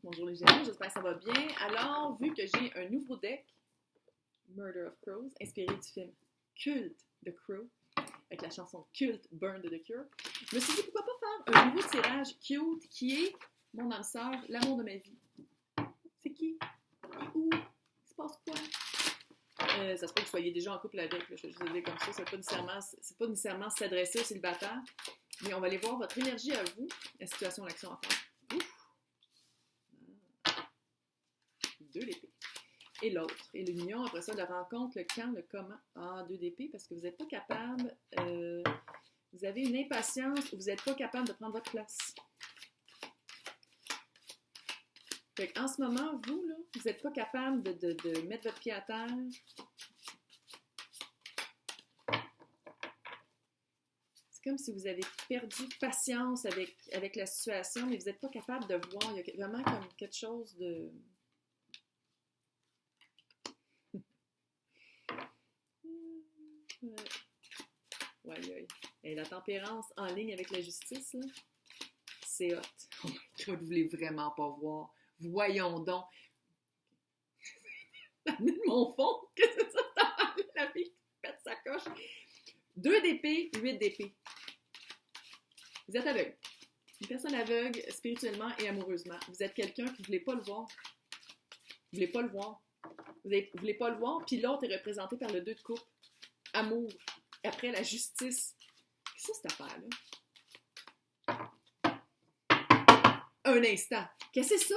Bonjour les Gémeaux, j'espère que ça va bien. Alors, vu que j'ai un nouveau deck, Murder of Crows, inspiré du film culte The Crow, avec la chanson culte Burn de The Cure, je me suis dit pourquoi pas faire un nouveau tirage cute qui est mon âme sœur, l'amour de ma vie. C'est qui? Où? Il se passe quoi? Ça se peut que vous soyez déjà en couple avec, là, je vais juste le dire comme ça, c'est pas nécessairement s'adresser aux célibataires, mais on va aller voir votre énergie à vous, la situation, l'action à faire. Ouf! 2 d'épée. Et l'autre. Et l'union, après ça, la rencontre, le quand, le comment. Ah, 2 d'épée, parce que vous n'êtes pas capable, vous avez une impatience ou vous n'êtes pas capable de prendre votre place. Fait qu'en ce moment, vous, là, vous n'êtes pas capable de mettre votre pied à terre. C'est comme si vous avez perdu patience avec la situation, mais vous n'êtes pas capable de voir. Il y a vraiment comme quelque chose de... Ouais. Et la tempérance en ligne avec la justice, là, c'est hot. Oh my God, vous voulez vraiment pas voir. Voyons donc. L'année de mon fond, qu'est-ce que c'est ça? La fille qui pète sa coche. 2 d'épée, 8 d'épée. Vous êtes aveugle. Une personne aveugle spirituellement et amoureusement. Vous êtes quelqu'un qui ne voulait pas le voir. Vous voulez pas le voir. Vous voulez pas le voir, puis l'autre est représenté par le 2 de coupe. Amour. Après, la justice. Qu'est-ce que c'est cette affaire-là? Un instant. Qu'est-ce que c'est ça?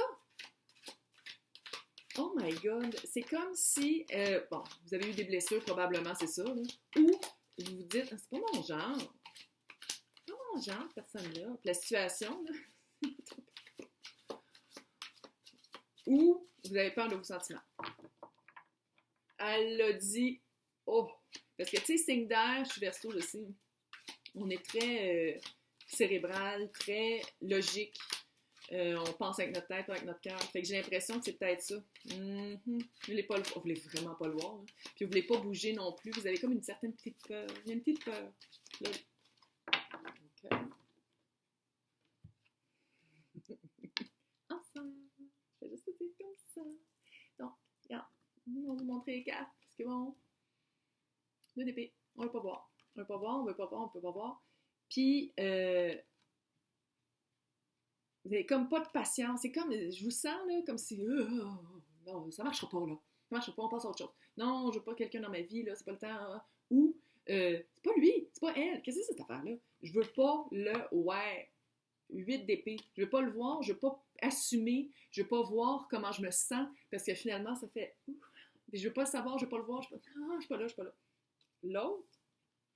Oh my God. C'est comme si... bon, vous avez eu des blessures, probablement, c'est ça. Là. Ou vous vous dites, c'est pas mon genre. C'est pas mon genre, personne-là. Puis la situation, là. Ou vous avez peur de vos sentiments. Elle l'a dit, oh! Parce que, tu sais, signe d'air, je suis Verseau, je sais. On est très cérébral, très logique. On pense avec notre tête, pas avec notre cœur. Fait que j'ai l'impression que c'est peut-être ça. Vous voulez vraiment pas le voir. Là. Puis vous voulez pas bouger non plus. Vous avez comme une certaine petite peur. Il y a une petite peur. Là. OK. Ensemble. Je vais juste dire comme ça. Donc, regarde. On va vous montrer les cartes. Parce que bon... 2 d'épée. On veut pas voir. On veut pas voir, on veut pas voir, on peut pas voir. Puis, vous avez comme pas de patience. C'est comme, je vous sens, là, comme si, non, ça marchera pas, là. Ça marchera pas, on passe à autre chose. Non, je veux pas quelqu'un dans ma vie, là, c'est pas le temps. Ou, c'est pas lui, c'est pas elle. Qu'est-ce que c'est cette affaire-là? Je veux pas le, 8 d'épée. Je veux pas le voir, je veux pas assumer, je veux pas voir comment je me sens, parce que finalement, ça fait, je veux pas le savoir, je veux pas le voir, je suis pas là. L'autre,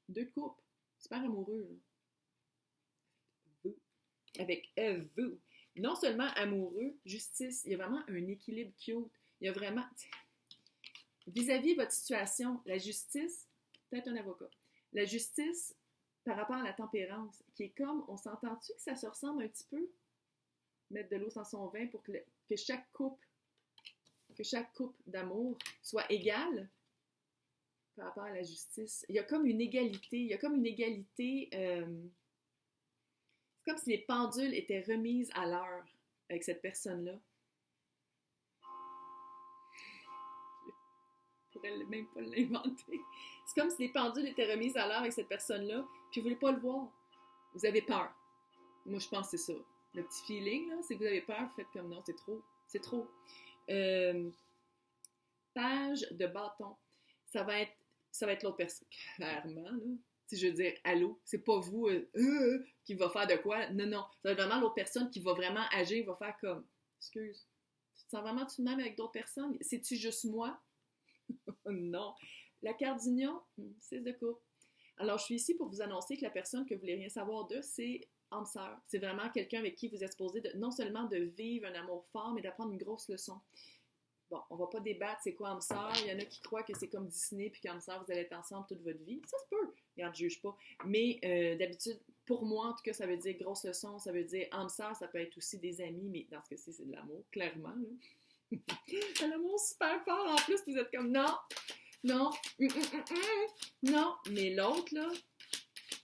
2 de coupe, super amoureux, là. Avec vous. Non seulement amoureux, justice, il y a vraiment un équilibre cute. Il y a vraiment, vis-à-vis de votre situation, la justice, peut-être un avocat, la justice par rapport à la tempérance, qui est comme, on s'entend-tu que ça se ressemble un petit peu? Mettre de l'eau dans son vin pour que chaque couple d'amour soit égale par rapport à la justice. Il y a comme une égalité, c'est comme si les pendules étaient remises à l'heure avec cette personne-là. Je pourrais même pas l'inventer. C'est comme si les pendules étaient remises à l'heure avec cette personne-là, puis vous voulez pas le voir. Vous avez peur. Moi, je pense que c'est ça. Le petit feeling, là, c'est que vous avez peur, vous faites comme non, c'est trop. C'est trop. Page de bâton. Ça va être l'autre personne. Clairement, là. Si je veux dire, allô, c'est pas vous qui va faire de quoi. Non. Ça va être vraiment l'autre personne qui va vraiment agir, va faire comme, excuse, tu te sens vraiment tout de même avec d'autres personnes? C'est-tu juste moi? Non. La carte d'union, 6 de coupe. Alors, je suis ici pour vous annoncer que la personne que vous voulez rien savoir d'eux, c'est âme sœur. C'est vraiment quelqu'un avec qui vous êtes supposé non seulement de vivre un amour fort, mais d'apprendre une grosse leçon. Bon, on va pas débattre c'est quoi âme sœur. Il y en a qui croient que c'est comme Disney, puis qu'âme sœur, vous allez être ensemble toute votre vie. Ça se peut. Regarde, je juge pas. Mais d'habitude, pour moi, en tout cas, ça veut dire grosse leçon, ça veut dire âme sœur, ça peut être aussi des amis, mais dans ce cas-ci, c'est de l'amour, clairement. Là. C'est un amour super fort. En plus, vous êtes comme non. Non, mais l'autre, là,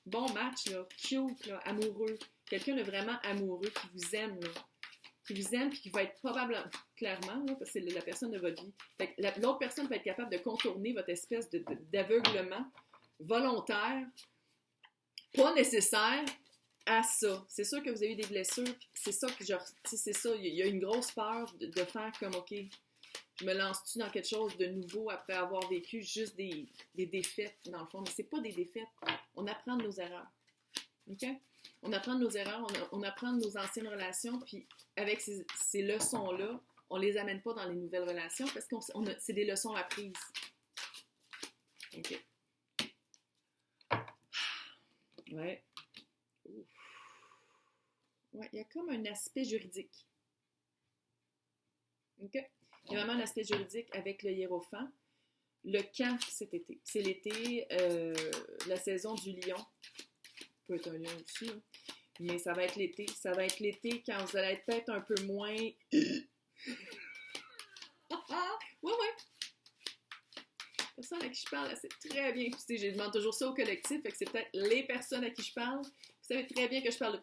bon match, là, cute, là, amoureux, quelqu'un de vraiment amoureux qui vous aime, là, qui vous aime puis qui va être probablement, clairement, là, parce que c'est la personne de votre vie. Fait que l'autre personne va être capable de contourner votre espèce d'aveuglement volontaire, pas nécessaire à ça. C'est sûr que vous avez eu des blessures, c'est ça que c'est ça, il y a une grosse peur de faire comme, OK, je me lance-tu dans quelque chose de nouveau après avoir vécu juste des défaites, dans le fond, mais c'est pas des défaites, on apprend de nos erreurs, OK? On apprend de nos erreurs, on apprend de nos anciennes relations, puis avec ces leçons-là, on les amène pas dans les nouvelles relations parce que c'est des leçons apprises. OK. Ouais. Ouais, il y a comme un aspect juridique. OK? Il y a vraiment un aspect juridique avec le hiérophant. Le camp cet été. C'est l'été, la saison du lion. Peut être un lion aussi, hein. Mais ça va être l'été. Ça va être l'été quand vous allez être peut-être un peu moins... ouais. La personne à qui je parle, elle sait très bien. Puis, je demande toujours ça au collectif, fait que c'est peut-être les personnes à qui je parle. Vous savez très bien que je parle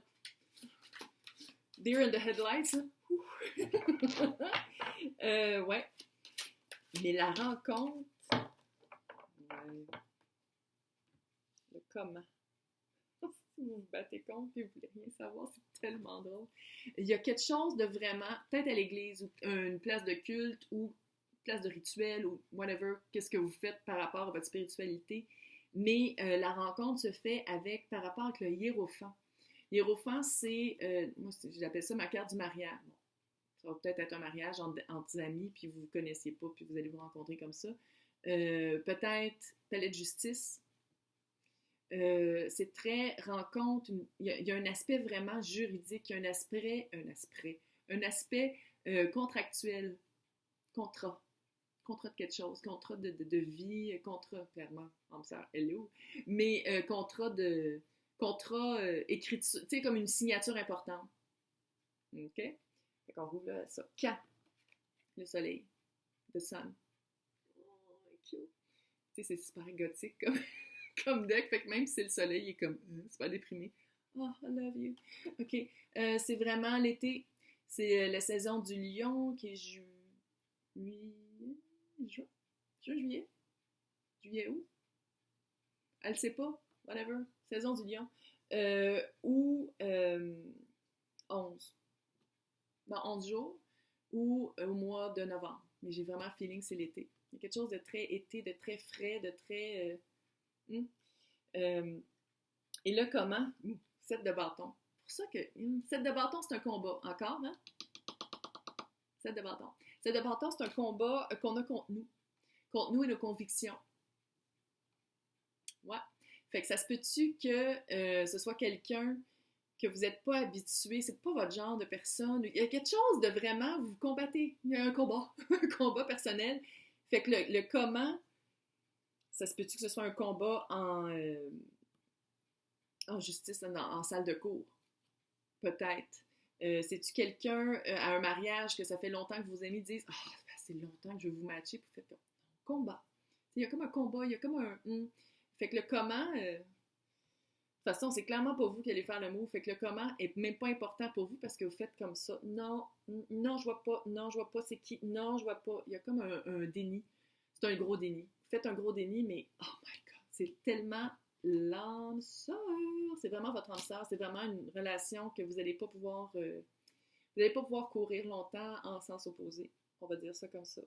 de deer in the headlights. Hein? Ouais. Mais la rencontre... Le comment. Si vous vous battez contre et vous voulez rien savoir, c'est tellement drôle. Il y a quelque chose de vraiment, peut-être à l'église, ou une place de culte, ou une place de rituel, ou whatever, qu'est-ce que vous faites par rapport à votre spiritualité, mais la rencontre se fait par rapport avec le hiérophant. Hiérophant, c'est, moi j'appelle ça ma carte du mariage. Bon, ça va peut-être être un mariage entre amis, puis vous ne vous connaissiez pas, puis vous allez vous rencontrer comme ça. Peut-être palais de justice. C'est très rencontre, il y a un aspect vraiment juridique, il y a un aspect contractuel, contrat de quelque chose, contrat de vie, contrat, clairement, en sœur, hello, mais contrat écriture, tu sais, comme une signature importante. OK? Fait qu'on rouvre là, ça. Quand? Le soleil. The sun. Oh, cute. Tu sais, c'est super gothique comme deck, fait que même si c'est le soleil, il est comme, c'est pas déprimé. Oh, I love you. OK. C'est vraiment l'été. C'est la saison du lion qui est juillet? Juillet août? Elle sait pas. Whatever. Saison du lion. Ou 11. Dans 11 jours. Ou au mois de novembre. Mais j'ai vraiment le feeling que c'est l'été. Il y a quelque chose de très été, de très frais, de très... et là, comment? 7 de bâton. Pour ça que 7 de bâton, c'est un combat. Encore, hein? 7 de bâton. 7 de bâton, c'est un combat qu'on a contre nous. Contre nous et nos convictions. Ouais. Fait que ça se peut-tu que ce soit quelqu'un que vous n'êtes pas habitué, c'est pas votre genre de personne. Il y a quelque chose de vraiment, vous combattez. Il y a un combat. Un combat personnel. Fait que le comment, ça se peut-tu que ce soit un combat en justice, en salle de cours? Peut-être. C'est-tu quelqu'un à un mariage que ça fait longtemps que vos amis disent « Ah, ça fait assez longtemps que je veux vous matcher. » Puis vous faites « Combat. » Il y a comme un combat, il y a comme un Fait que le comment, de toute façon, c'est clairement pas vous qui allez faire le mot. Fait que le comment est même pas important pour vous parce que vous faites comme ça. Non, non, je vois pas. Non, je vois pas. C'est qui? Non, je vois pas. Il y a comme un déni. C'est un gros déni. Vous faites un gros déni, mais oh my God, c'est tellement l'âme sœur. C'est vraiment votre âme sœur. C'est vraiment une relation que vous n'allez pas pouvoir courir longtemps en sens opposé. On va dire ça comme ça.